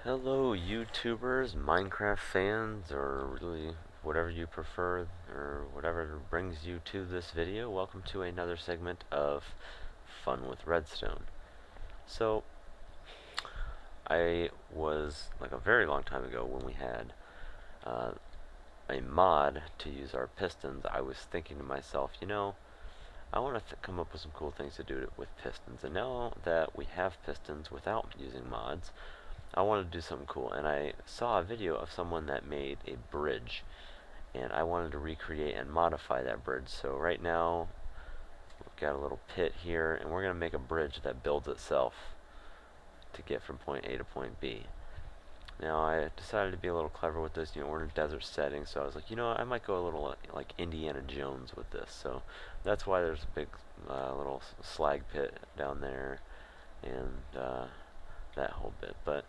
Hello YouTubers, Minecraft fans, or really whatever you prefer, or whatever brings you to this video. Welcome to another segment of Fun with Redstone. So, I was, like a very long time ago when we had a mod to use our pistons, I was thinking to myself, I want to come up with some cool things to do with pistons. And now that we have pistons without using mods, I wanted to do something cool, and I saw a video of someone that made a bridge, and I wanted to recreate and modify that bridge. So right now, we've got a little pit here, and we're going to make a bridge that builds itself to get from point A to point B. Now, I decided to be a little clever with this. We're in a desert setting, so I was like, I might go a little like Indiana Jones with this. So that's why there's a big little slag pit down there, and that whole bit. But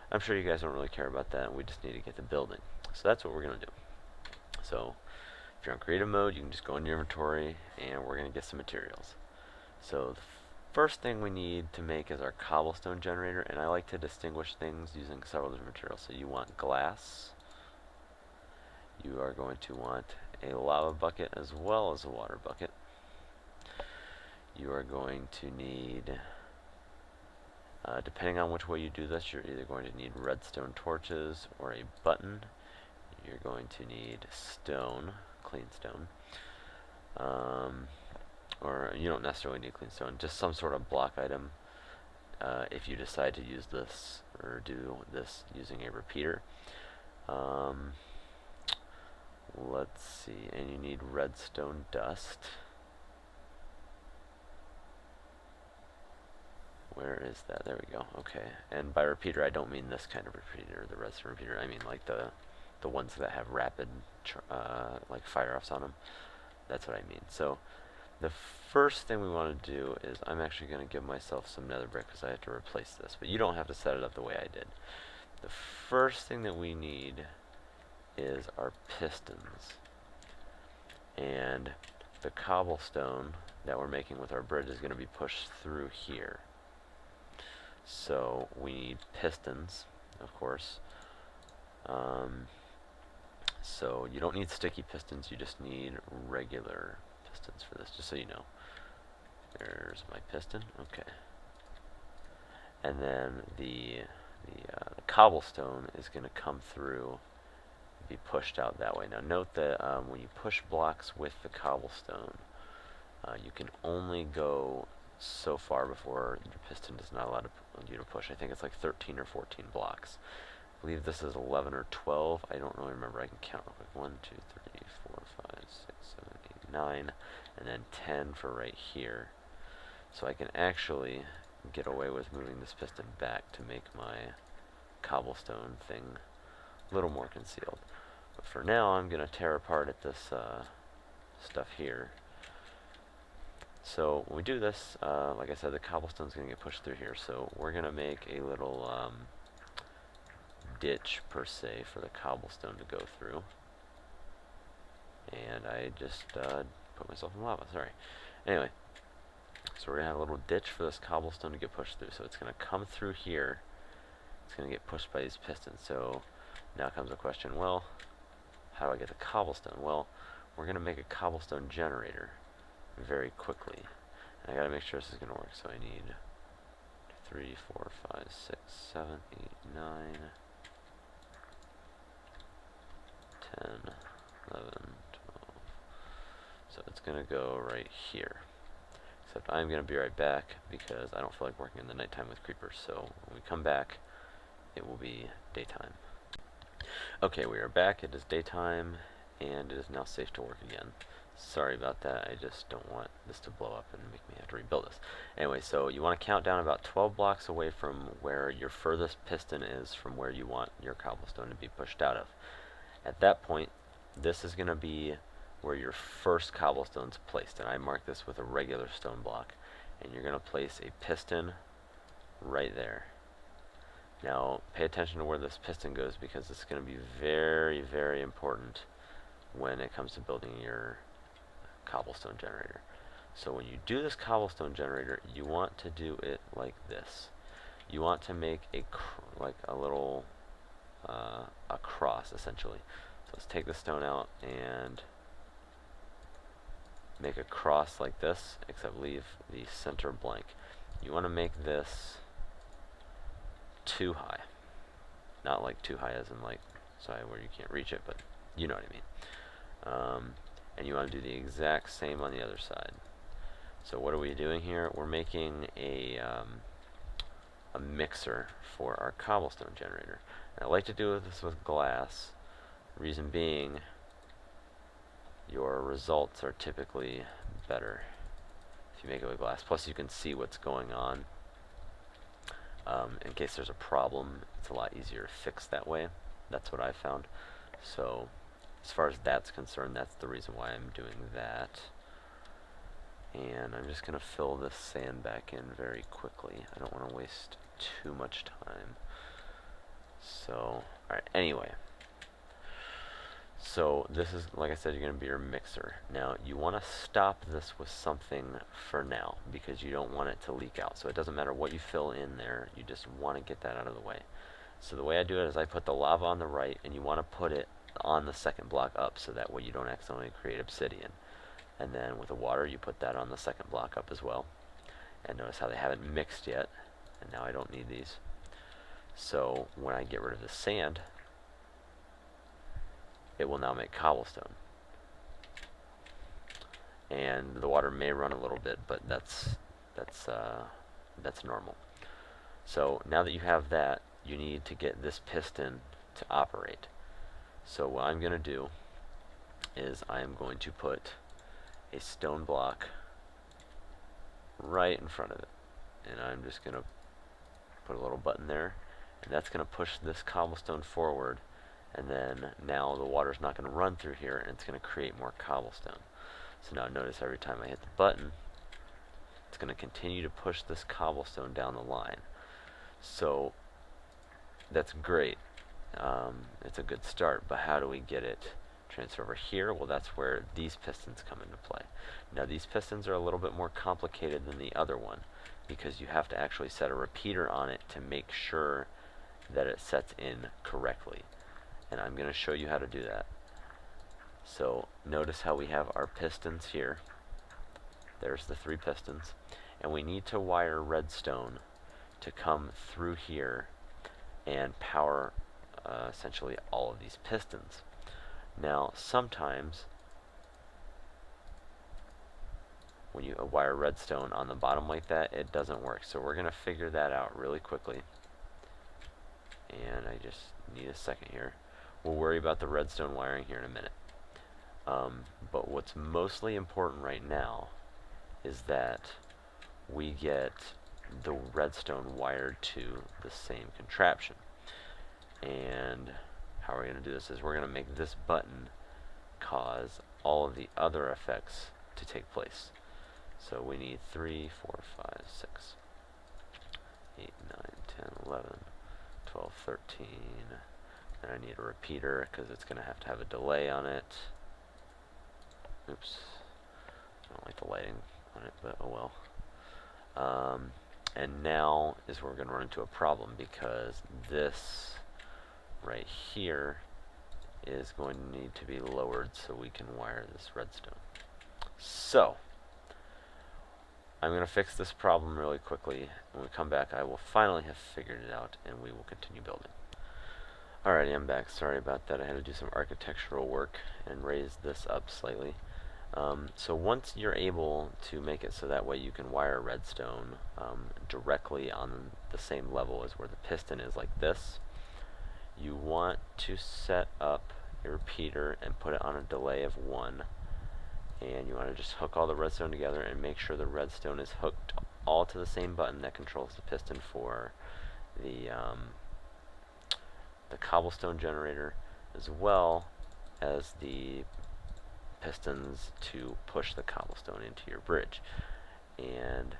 I'm sure you guys don't really care about that, and we just need to get the building. So that's what we're going to do. So if you're on creative mode, you can just go into your inventory, and we're going to get some materials. So the first thing we need to make is our cobblestone generator, and I like to distinguish things using several different materials. So you want glass. You are going to want a lava bucket as well as a water bucket. You are going to need, depending on which way you do this, you're either going to need redstone torches or a button. You're going to need stone, clean stone. Or you don't necessarily need clean stone, just some sort of block item if you decide to use this or do this using a repeater. Let's see, and you need redstone dust. Where is that? There we go. Okay. And by repeater, I don't mean this kind of repeater, the redstone repeater. I mean like the ones that have rapid like fire-offs on them. That's what I mean. So the first thing we want to do is I'm actually going to give myself some nether brick because I have to replace this. But you don't have to set it up the way I did. The first thing that we need is our pistons. And the cobblestone that we're making with our bridge is going to be pushed through here. So we need pistons, of course. So you don't need sticky pistons, you just need regular pistons for this, just so you know. There's my piston, okay. And then the cobblestone is going to come through, be pushed out that way. Now note that when you push blocks with the cobblestone, you can only go so far before your piston is not allowed you to push. I think it's like 13 or 14 blocks. I believe this is 11 or 12. I don't really remember. I can count real quick. 1, 2, 3, 4, 5, 6, 7, 8, 9, and then 10 for right here. So I can actually get away with moving this piston back to make my cobblestone thing a little more concealed. But for now, I'm going to tear apart at this stuff here. So when we do this, like I said, the cobblestone's going to get pushed through here. So we're going to make a little ditch, per se, for the cobblestone to go through. And I just put myself in lava, sorry. Anyway, so we're going to have a little ditch for this cobblestone to get pushed through. So it's going to come through here. It's going to get pushed by these pistons. So now comes the question, well, how do I get the cobblestone? Well, we're going to make a cobblestone generator very quickly. And I gotta make sure this is gonna work, so I need 3, 4, 5, 6, 7, 8, 9, 10, 11, 12. So it's gonna go right here. Except I'm gonna be right back because I don't feel like working in the nighttime with creepers. So when we come back, it will be daytime. Okay, we are back. It is daytime, and it is now safe to work again. Sorry about that, I just don't want this to blow up and make me have to rebuild this. Anyway, so you want to count down about 12 blocks away from where your furthest piston is from where you want your cobblestone to be pushed out of. At that point, this is going to be where your first cobblestone's placed, and I mark this with a regular stone block. And you're going to place a piston right there. Now, pay attention to where this piston goes because it's going to be very, very important when it comes to building your cobblestone generator. So when you do this cobblestone generator, you want to do it like this. you want to make like a little a cross essentially. So let's take the stone out and make a cross like this, except leave the center blank. You want to make this too high. Not like too high as in like, sorry, where you can't reach it, but you know what I mean. And you want to do the exact same on the other side. So what are we doing here? We're making a mixer for our cobblestone generator. And I like to do this with glass. Reason being, your results are typically better if you make it with glass. Plus you can see what's going on. In case there's a problem, it's a lot easier to fix that way. That's what I found. So as far as that's concerned, that's the reason why I'm doing that. And I'm just going to fill this sand back in very quickly. I don't want to waste too much time. So, alright, anyway. So this is, like I said, you're going to be your mixer. Now, you want to stop this with something for now, because you don't want it to leak out. So it doesn't matter what you fill in there, you just want to get that out of the way. So the way I do it is I put the lava on the right, and you want to put it on the second block up, so that way you don't accidentally create obsidian. And then with the water, you put that on the second block up as well. And notice how they haven't mixed yet, and now I don't need these. So when I get rid of the sand, it will now make cobblestone. And the water may run a little bit, but that's normal. So now that you have that, you need to get this piston to operate. So what I'm going to do is I am going to put a stone block right in front of it. And I'm just going to put a little button there, and that's going to push this cobblestone forward, and then now the water's not going to run through here, and it's going to create more cobblestone. So now notice every time I hit the button, it's going to continue to push this cobblestone down the line. So that's great. It's a good start, but how do we get it transfer over here? Well, that's where these pistons come into play. Now these pistons are a little bit more complicated than the other one, because you have to actually set a repeater on it to make sure that it sets in correctly. And I'm going to show you how to do that. So notice how we have our pistons here. There's the 3 pistons. And we need to wire redstone to come through here and power essentially all of these pistons. Now sometimes when you wire redstone on the bottom like that, it doesn't work. So we're going to figure that out really quickly. And I just need a second here. We'll worry about the redstone wiring here in a minute. But what's mostly important right now is that we get the redstone wired to the same contraption. And how we're going to do this is we're going to make this button cause all of the other effects to take place. So we need 3, 4, 5, 6, 8, 9, 10, 11, 12, 13. And I need a repeater because it's going to have a delay on it. Oops. I don't like the lighting on it, but oh well. And now is where we're going to run into a problem, because this right here is going to need to be lowered so we can wire this redstone. So I'm going to fix this problem really quickly. When we come back, I will finally have figured it out, and we will continue building. Alrighty, I'm back. Sorry about that. I had to do some architectural work and raise this up slightly. So once you're able to make it so that way you can wire redstone directly on the same level as where the piston is, like this, you want to set up a repeater and put it on a delay of 1. And you want to just hook all the redstone together and make sure the redstone is hooked all to the same button that controls the piston for the cobblestone generator, as well as the pistons to push the cobblestone into your bridge. And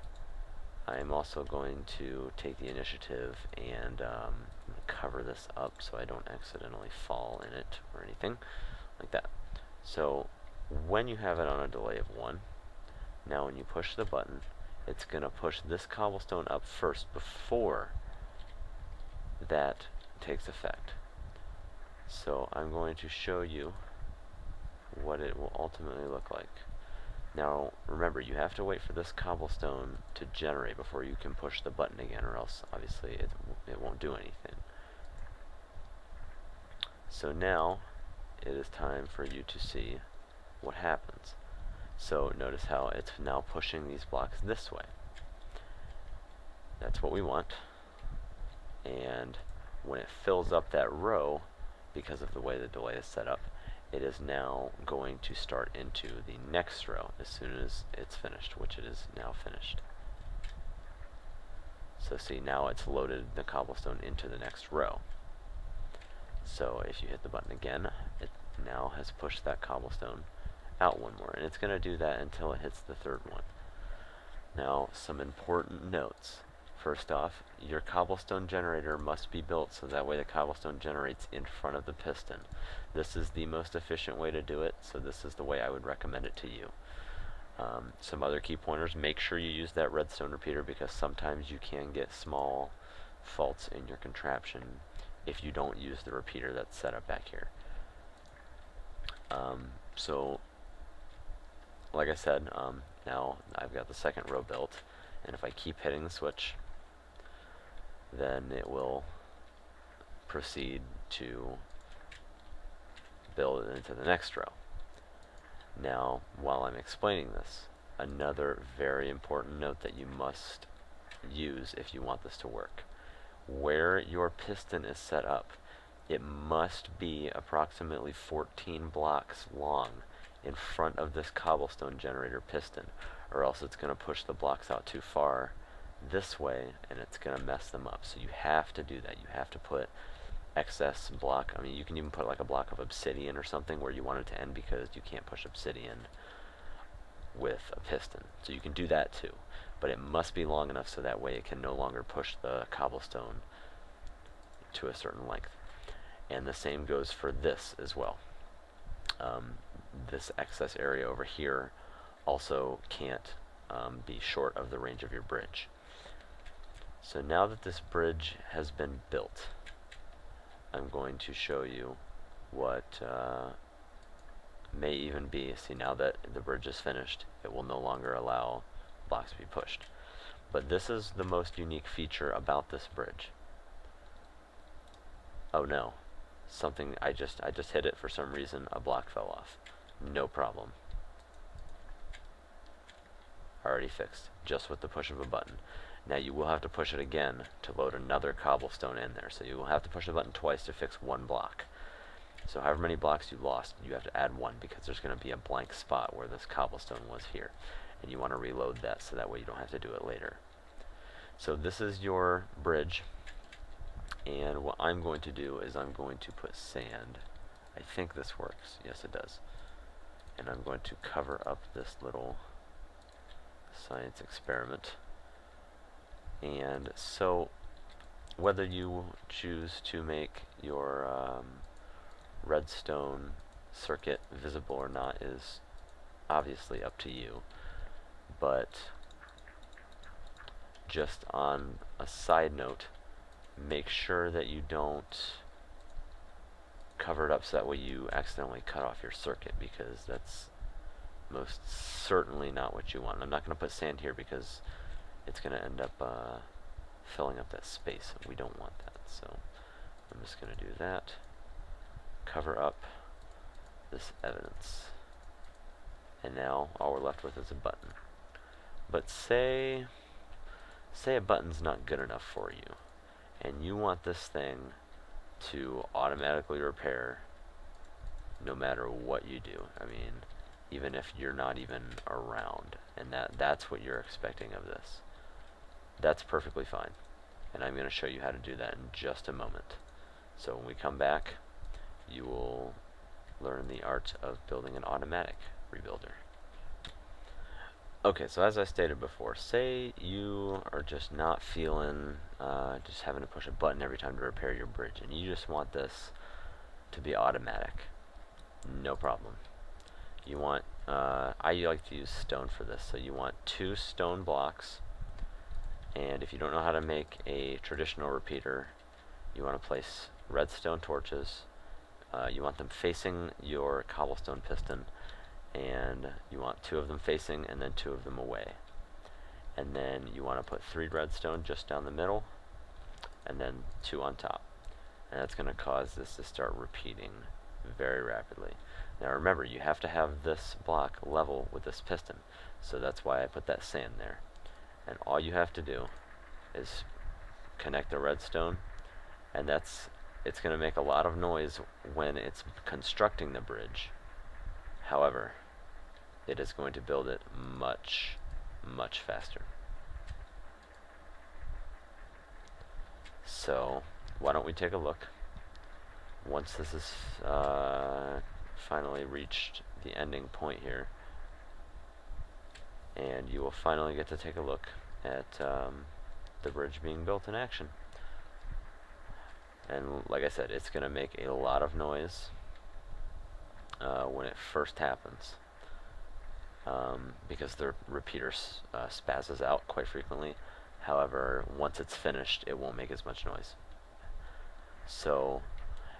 I'm also going to take the initiative and cover this up so I don't accidentally fall in it or anything like that. So when you have it on a delay of 1, now when you push the button, it's going to push this cobblestone up first before that takes effect. So I'm going to show you what it will ultimately look like. Now remember, you have to wait for this cobblestone to generate before you can push the button again, or else obviously it won't do anything. So now it is time for you to see what happens. So notice how it's now pushing these blocks this way. That's what we want. And when it fills up that row, because of the way the delay is set up, it is now going to start into the next row as soon as it's finished, which it is now finished. So see, now it's loaded the cobblestone into the next row. So if you hit the button again, it now has pushed that cobblestone out one more, and it's going to do that until it hits the third one. Now, some important notes. First off, your cobblestone generator must be built so that way the cobblestone generates in front of the piston. This is the most efficient way to do it, so this is the way I would recommend it to you. Some other key pointers: make sure you use that redstone repeater, because sometimes you can get small faults in your contraption if you don't use the repeater that's set up back here. So like I said, now I've got the second row built, and if I keep hitting the switch, then it will proceed to build it into the next row. Now, while I'm explaining this, another very important note that you must use if you want this to work. Where your piston is set up, it must be approximately 14 blocks long in front of this cobblestone generator piston, or else it's going to push the blocks out too far this way and it's going to mess them up. So you have to do that. You have to put excess block. I mean, you can even put like a block of obsidian or something where you want it to end, because you can't push obsidian with a piston. So you can do that too, but it must be long enough so that way it can no longer push the cobblestone to a certain length. And the same goes for this as well. This excess area over here also can't be short of the range of your bridge. So now that this bridge has been built, I'm going to show you what may even be. See, now that the bridge is finished, it will no longer allow blocks to be pushed. But this is the most unique feature about this bridge. Oh no, something, I just hit it for some reason, a block fell off. No problem. Already fixed, just with the push of a button. Now you will have to push it again to load another cobblestone in there. So you will have to push the button twice to fix one block. So however many blocks you lost, you have to add one, because there's going to be a blank spot where this cobblestone was here. And you want to reload that so that way you don't have to do it later. So this is your bridge. And what I'm going to do is I'm going to put sand. I think this works. Yes, it does. And I'm going to cover up this little science experiment. And so whether you choose to make your redstone circuit visible or not is obviously up to you. But just on a side note, make sure that you don't cover it up so that way you accidentally cut off your circuit, because that's most certainly not what you want. I'm not going to put sand here because it's going to end up filling up that space. We don't want that. So I'm just going to do that. Cover up this evidence. And now all we're left with is a button. But say a button's not good enough for you, and you want this thing to automatically repair no matter what you do. I mean, even if you're not even around, and that's what you're expecting of this. That's perfectly fine. And I'm going to show you how to do that in just a moment. So when we come back, you will learn the art of building an automatic rebuilder. Okay, so as I stated before, say you are just not feeling just having to push a button every time to repair your bridge, and you just want this to be automatic. No problem. You want, I like to use stone for this, so you want 2 stone blocks, and if you don't know how to make a traditional repeater, you want to place redstone torches. You want them facing your cobblestone piston, and you want 2 of them facing and then 2 of them away. And then you want to put 3 redstone just down the middle, and then 2 on top. And that's going to cause this to start repeating very rapidly. Now remember, you have to have this block level with this piston, so that's why I put that sand there. And all you have to do is connect the redstone, and it's going to make a lot of noise when it's constructing the bridge. However, it is going to build it much, much faster. So why don't we take a look? Once this is finally reached the ending point here, and you will finally get to take a look at the bridge being built in action. And like I said, it's going to make a lot of noise when it first happens, because the repeater spazzes out quite frequently. However, once it's finished, it won't make as much noise. So,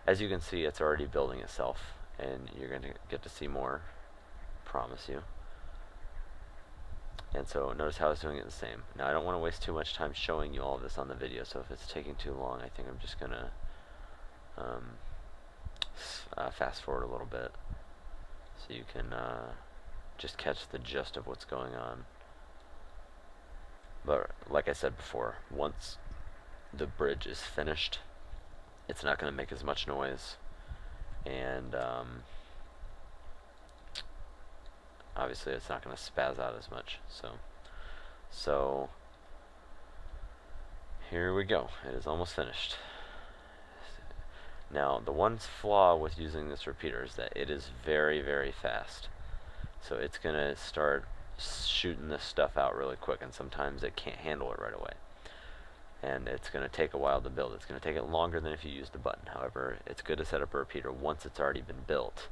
as you can see, it's already building itself, and you're going to get to see more, promise you. And so notice how it's doing it the same. Now I don't want to waste too much time showing you all of this on the video, so if it's taking too long, I think I'm just going to fast forward a little bit so you can just catch the gist of what's going on. But like I said before, once the bridge is finished, it's not going to make as much noise, and obviously it's not going to spaz out as much. So here we go. It is almost finished. Now the one flaw with using this repeater is that it is very, very fast. So it's going to start shooting this stuff out really quick, and sometimes it can't handle it right away. And it's going to take a while to build. It's going to take it longer than if you used the button. However, it's good to set up a repeater once it's already been built.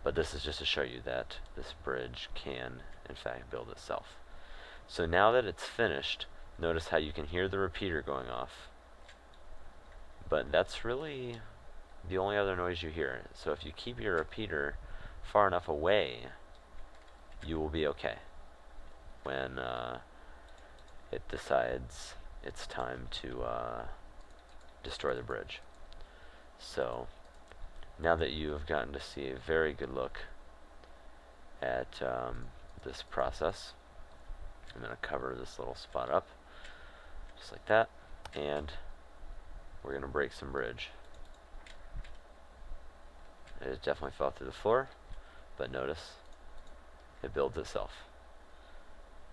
But this is just to show you that this bridge can, in fact, build itself. So now that it's finished, notice how you can hear the repeater going off. But that's really the only other noise you hear. So if you keep your repeater far enough away, you will be okay when it decides it's time to destroy the bridge. So now that you have gotten to see a very good look at this process, I'm going to cover this little spot up just like that, and we're going to break some bridge. It definitely fell through the floor, but notice it builds itself,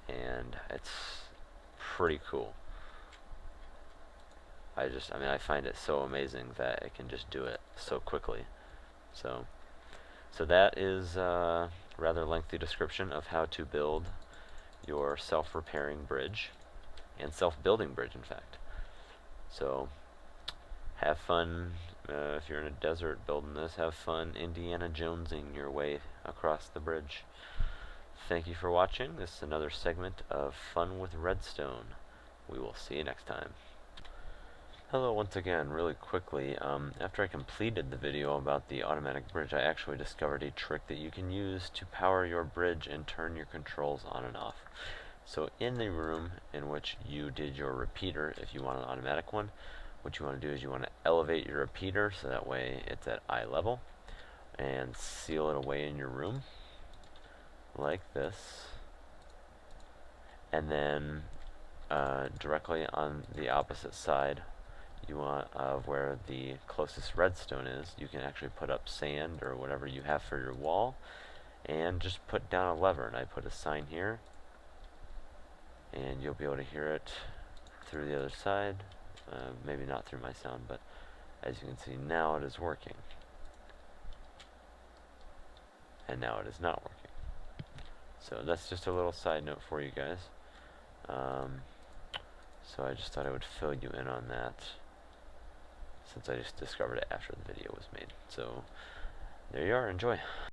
and it's pretty cool. I find it so amazing that it can just do it so quickly. So that is a rather lengthy description of how to build your self-repairing bridge, and self-building bridge, in fact. So have fun if you're in a desert building this. Have fun Indiana Jonesing your way across the bridge. Thank you for watching. This is another segment of Fun with Redstone. We will see you next time. Hello once again. Really quickly, after I completed the video about the automatic bridge, I actually discovered a trick that you can use to power your bridge and turn your controls on and off. So in the room in which you did your repeater, if you want an automatic one, what you want to do is you want to elevate your repeater so that way it's at eye level, and seal it away in your room like this. And then directly on the opposite side, you want where the closest redstone is, you can actually put up sand or whatever you have for your wall, and just put down a lever. And I put a sign here, and you'll be able to hear it through the other side. Maybe not through my sound, but as you can see, now it is working. And now it is not working. So that's just a little side note for you guys. So I just thought I would fill you in on that, since I just discovered it after the video was made. So there you are. Enjoy.